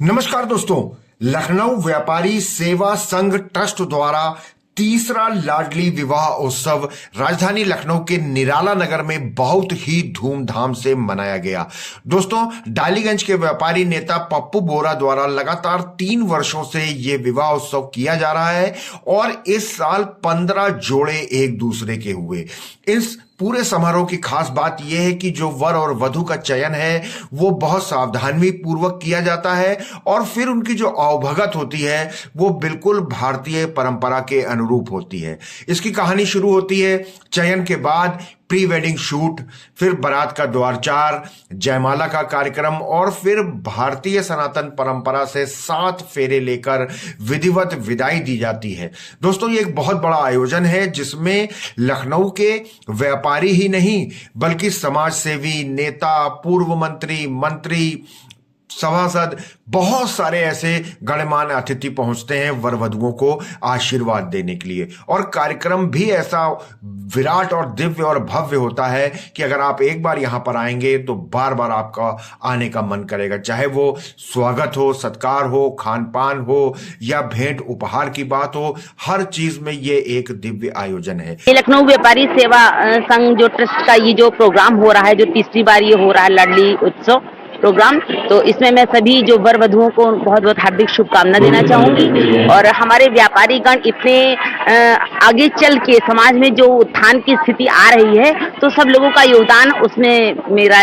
नमस्कार दोस्तों, लखनऊ व्यापारी सेवा संघ ट्रस्ट द्वारा तीसरा लाडली विवाह उत्सव राजधानी लखनऊ के निराला नगर में बहुत ही धूमधाम से मनाया गया। दोस्तों, डालीगंज के व्यापारी नेता पप्पू बोरा द्वारा लगातार 3 वर्षों से ये विवाह उत्सव किया जा रहा है और इस साल 15 जोड़े एक दूसरे के हुए। इस पूरे समारोह की खास बात यह है कि जो वर और वधू का चयन है वो बहुत सावधानी पूर्वक किया जाता है और फिर उनकी जो आवभगत होती है वो बिल्कुल भारतीय परंपरा के अनुरूप होती है। इसकी कहानी शुरू होती है चयन के बाद प्री वेडिंग शूट, फिर बारात का द्वारचार, जयमाला का कार्यक्रम और फिर भारतीय सनातन परंपरा से 7 फेरे लेकर विधिवत विदाई दी जाती है। दोस्तों, ये एक बहुत बड़ा आयोजन है जिसमें लखनऊ के व्यापारी ही नहीं बल्कि समाज सेवी, नेता, पूर्व मंत्री, मंत्री, सभासद, बहुत सारे ऐसे गणमान्य अतिथि पहुंचते हैं वर वधुओं को आशीर्वाद देने के लिए। और कार्यक्रम भी ऐसा विराट और दिव्य और भव्य होता है कि अगर आप एक बार यहां पर आएंगे तो बार बार आपका आने का मन करेगा, चाहे वो स्वागत हो, सत्कार हो, खान पान हो या भेंट उपहार की बात हो, हर चीज में ये एक दिव्य आयोजन है। लखनऊ व्यापारी सेवा संघ जो ट्रस्ट का ये जो प्रोग्राम हो रहा है, जो तीसरी बार ये हो रहा है लाडली उत्सव प्रोग्राम, तो इसमें मैं सभी जो वर वधुओं को बहुत बहुत हार्दिक शुभकामना देना चाहूंगी। और हमारे व्यापारी गण इतने आगे चल के समाज में जो उत्थान की स्थिति आ रही है, तो सब लोगों का योगदान उसमें, मेरा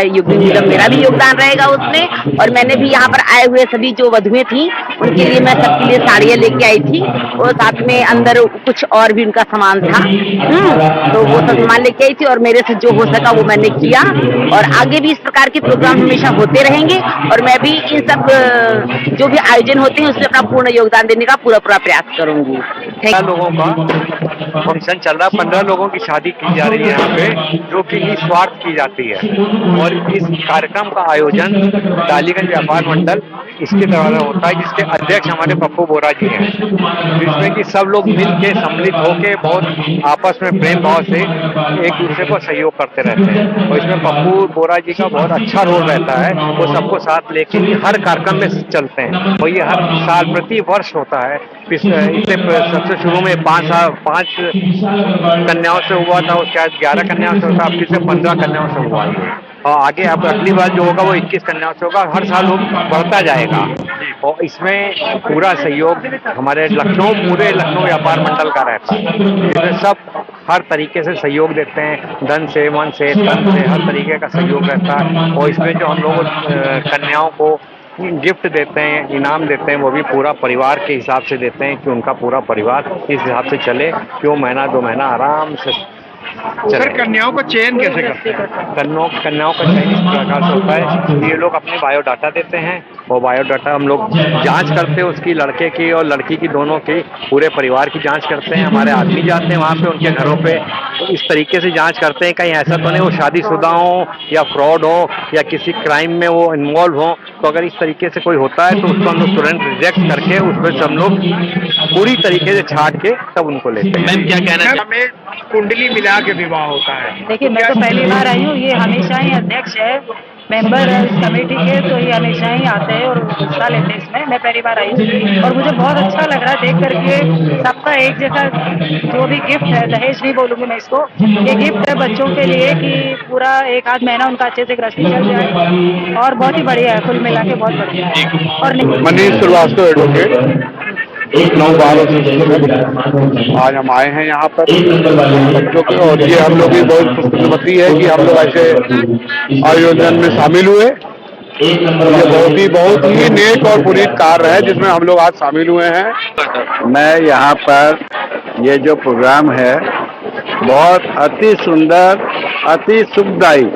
भी योगदान रहेगा उसमें। और मैंने भी यहाँ पर आए हुए सभी जो वधुएं थी उनके लिए मैं सबके लिए साड़ियाँ लेके आई थी और साथ में अंदर कुछ और भी उनका सामान था, तो वो सब सामान लेके आई थी और मेरे से जो हो सका वो मैंने किया। और आगे भी इस प्रकार के प्रोग्राम हमेशा होते रहेंगे और मैं भी इन सब जो भी आयोजन होते हैं उसमें अपना पूर्ण योगदान देने का पूरा प्रयास करूंगी। 15 लोगों का फंक्शन चल रहा है, 15 लोगों की शादी की जा रही है यहाँ पे, जो कि निस्वार्थ की जाती है। और इस कार्यक्रम का आयोजन डालीगंज व्यापार मंडल इसके द्वारा होता है, जिसके अध्यक्ष हमारे पप्पू बोरा जी हैं, जिसमें कि सब लोग मिल के सम्मिलित होकर बहुत आपस में प्रेम भाव से एक दूसरे को सहयोग करते रहते हैं। और इसमें पप्पू बोरा जी का बहुत अच्छा रोल रहता है, वो सबको साथ लेके हर कार्यक्रम में चलते हैं। और ये हर साल प्रति वर्ष होता है। इससे सबसे शुरू में 5 कन्याओं से हुआ था, उसके बाद 11 कन्याओं से होता, अब फिर से 15 कन्याओं से हुआ है। और आगे अब अगली बार जो होगा वो 21 कन्याओं से होगा, हर साल वो बढ़ता जाएगा। और इसमें पूरा सहयोग हमारे पूरे लखनऊ व्यापार मंडल का रहता है। इसमें सब हर तरीके से सहयोग देते हैं, धन से, मन से, तन से, हर तरीके का सहयोग रहता है। और इसमें जो हम लोग कन्याओं को गिफ्ट देते हैं, इनाम देते हैं, वो भी पूरा परिवार के हिसाब से देते हैं कि उनका पूरा परिवार इस हिसाब से चले कि वो महीना 2 महीना आराम से। सर, कन्याओं का चयन कैसे करते हैं? कन्याओं का चयन इस प्रकार से होता है, ये लोग अपने बायोडाटा देते हैं और बायोडाटा हम लोग जांच करते हैं उसकी, लड़के की और लड़की की, दोनों की, पूरे परिवार की जांच करते हैं। हमारे आदमी जाते हैं वहाँ पे उनके घरों पे, तो इस तरीके से जांच करते हैं कहीं ऐसा तो नहीं वो शादीशुदा हो या फ्रॉड हो या किसी क्राइम में वो इन्वॉल्व हो। तो अगर इस तरीके से कोई होता है तो उसको हम लोग तुरंत रिजेक्ट करके उसमें से हम लोग पूरी तरीके से छाट के तब उनको लेते हैं। मैम, क्या कहना है? कुंडली मिला के विवाह होता है। देखिए, मैं तो पहली बार आई हूँ, ये हमेशा ही अध्यक्ष है, मेंबर है इस कमेटी के, तो ये हमेशा ही आते हैं और हिस्सा लेते हैं इसमें। मैं पहली बार आई हूँ और मुझे बहुत अच्छा लग रहा है देख करके सबका एक जैसा जो भी गिफ्ट है, दहेज नहीं बोलूँगी मैं इसको, ये गिफ्ट है बच्चों के लिए कि पूरा 1 आध महीना उनका अच्छे से गृहस्थी चल जाए और बहुत ही बढ़िया है, कुल मिला के बहुत बढ़िया है। और मनीष श्रीवास्तव एडवोकेट 9-12 से आज हम आए हैं यहाँ पर बच्चों के, और ये हम लोग की बहुत खुशकिस्मती है कि हम लोग ऐसे आयोजन में शामिल हुए। ये बहुत ही नेक और पुनीत कार्य है जिसमें हम लोग आज शामिल हुए हैं। मैं यहाँ पर ये जो प्रोग्राम है बहुत अति सुंदर, अति सुखदायी,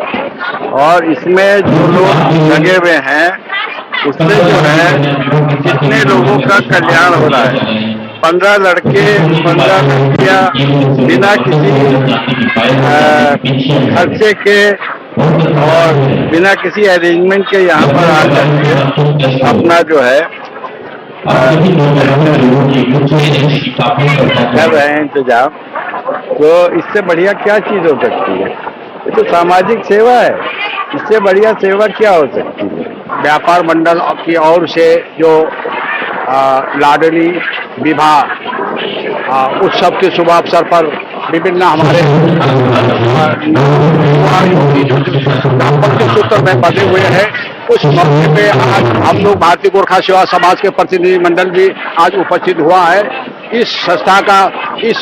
और इसमें जो लोग लगे हुए हैं उससे जो है कितने लोगों का कल्याण हो रहा है। 15 लड़के, 15 लड़कियां बिना किसी खर्चे के और बिना किसी अरेंजमेंट के यहाँ पर आकर अपना जो है कर रहे हैं इंतजाम। तो इससे बढ़िया क्या चीज हो सकती है। ये तो सामाजिक सेवा है, इससे बढ़िया सेवा क्या हो सकती है। व्यापार मंडल की ओर से जो लाडली विवाह उत्सव के शुभ अवसर पर विभिन्न हमारे दाम्पत्य सूत्र में बंधे हुए हैं, उस मौके पे आज हम लोग भारतीय गोरखा सेवा समाज के प्रतिनिधि मंडल भी आज उपस्थित हुआ है। इस संस्था का, इस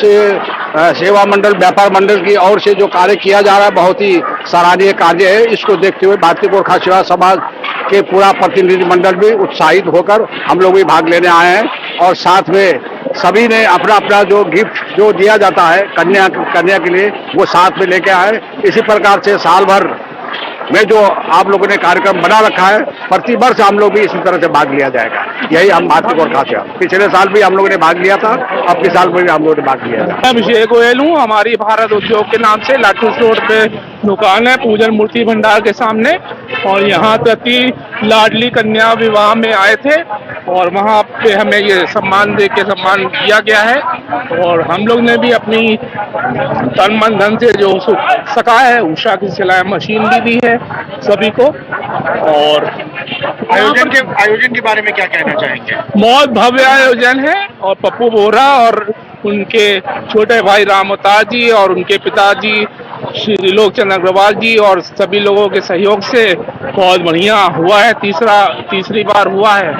सेवा मंडल व्यापार मंडल की ओर से जो कार्य किया जा रहा है बहुत ही सराहनीय कार्य है। इसको देखते हुए भारतीय गोरखा सेवा समाज के पूरा प्रतिनिधि मंडल भी उत्साहित होकर हम लोग भी भाग लेने आए हैं और साथ में सभी ने अपना अपना जो गिफ्ट जो दिया जाता है कन्या के लिए वो साथ में लेके आए। इसी प्रकार से साल भर में जो आप लोगों ने कार्यक्रम बना रखा है, प्रति वर्ष हम लोग भी इसी तरह से भाग लिया जाएगा। यही हम भारतीय गोरखा सेवा, पिछले साल भी हम लोगों ने भाग लिया था, अब के साल में भी हम लोगों ने भाग लिया था। मैं अभिषेक गोयल हूँ, हमारी भारत उद्योग के नाम से लाटू रोड पे दुकान है पूजन मूर्ति भंडार के सामने, और यहाँ प्रति लाडली कन्या विवाह में आए थे और वहाँ पे हमें ये सम्मान दे के सम्मान दिया गया है और हम लोग ने भी अपनी तन मन धन से जो सका है उषा की सिलाई मशीन भी दी है सभी को। और आयोजन के बारे में क्या कहना चाहेंगे? बहुत भव्य आयोजन है और पप्पू बोरा और उनके छोटे भाई राम अवतार जी और उनके पिताजी श्री त्रिलोकचंद अग्रवाल जी और सभी लोगों के सहयोग से बहुत बढ़िया हुआ है। तीसरी बार हुआ है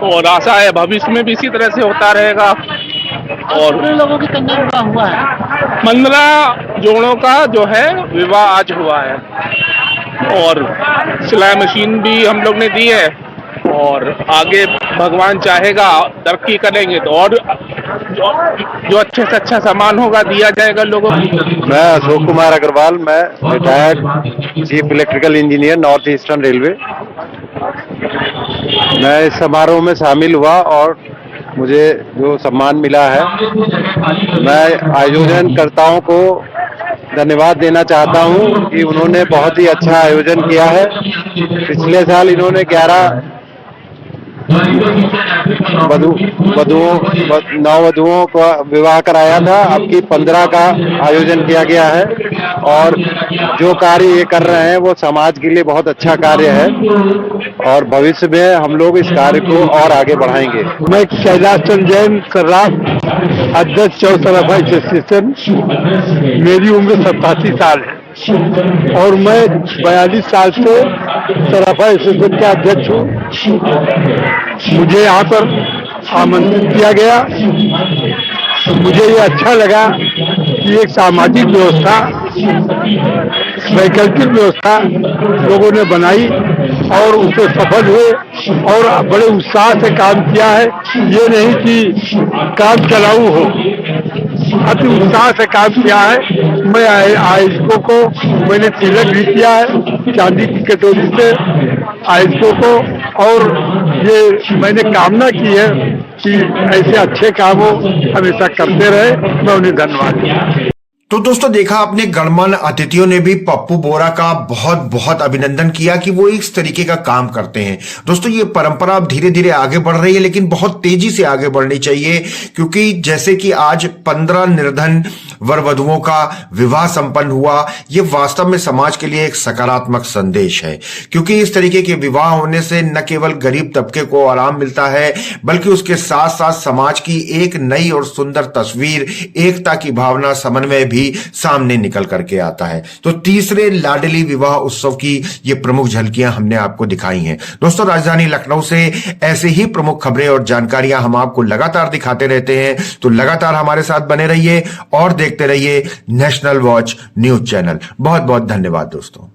और आशा है भविष्य में भी इसी तरह से होता रहेगा। और लोगों की कन्या विवाह हुआ है, 15 जोड़ों का जो है विवाह आज हुआ है और सिलाई मशीन भी हम लोग ने दी है और आगे भगवान चाहेगा तरक्की करेंगे तो और जो अच्छे से अच्छा सामान होगा दिया जाएगा लोगों को। मैं अशोक कुमार अग्रवाल, मैं retired chief electrical engineer north eastern railway. मैं इस समारोह में शामिल हुआ और मुझे जो सम्मान मिला है, मैं आयोजनकर्ताओं को धन्यवाद देना चाहता हूं कि उन्होंने बहुत ही अच्छा आयोजन किया है। पिछले साल इन्होंने 11 नववधुओं का विवाह कराया था, अब की 15 का आयोजन किया गया है और जो कार्य ये कर रहे हैं वो समाज के लिए बहुत अच्छा कार्य है और भविष्य में हम लोग इस कार्य को और आगे बढ़ाएंगे। मैं कैलाश चंद्र जैन सर्राफ, अध्यक्ष चौसराफा एसोसिएशन। मेरी उम्र 87 साल है और मैं 42 साल से सराफा एसोसिएशन का अध्यक्ष हूँ। मुझे यहाँ पर आमंत्रित किया गया, मुझे ये अच्छा लगा कि एक सामाजिक व्यवस्था, वैकल्पिक व्यवस्था लोगों ने बनाई और उससे सफल हुए और बड़े उत्साह से काम किया है। ये नहीं कि काम चलाऊ हो, अति उत्साह से काम किया है। मैं आयोजकों को मैंने तिलक भी किया है चांदी की कटोरी से आयोजकों को, और ये मैंने कामना की है कि ऐसे अच्छे काम हो हमेशा करते रहे। मैं उन्हें धन्यवाद देता हूं। तो दोस्तों देखा आपने, गणमान्य अतिथियों ने भी पप्पू बोरा का बहुत बहुत अभिनंदन किया कि वो इस तरीके का काम करते हैं। दोस्तों ये परंपरा अब धीरे धीरे आगे बढ़ रही है, लेकिन बहुत तेजी से आगे बढ़नी चाहिए, क्योंकि जैसे कि आज 15 निर्धन वर वधुओं का विवाह संपन्न हुआ, ये वास्तव में समाज के लिए एक सकारात्मक संदेश है, क्योंकि इस तरीके के विवाह होने से न केवल गरीब तबके को आराम मिलता है, बल्कि उसके साथ साथ समाज की एक नई और सुंदर तस्वीर, एकता की भावना, समन्वय भी सामने निकल करके आता है। तो तीसरे लाडली विवाह उत्सव की ये प्रमुख झलकियां हमने आपको दिखाई हैं। दोस्तों राजधानी लखनऊ से ऐसे ही प्रमुख खबरें और जानकारियां हम आपको लगातार दिखाते रहते हैं, तो लगातार हमारे साथ बने रहिए और देखते रहिए नेशनल वॉच न्यूज चैनल। बहुत बहुत धन्यवाद दोस्तों।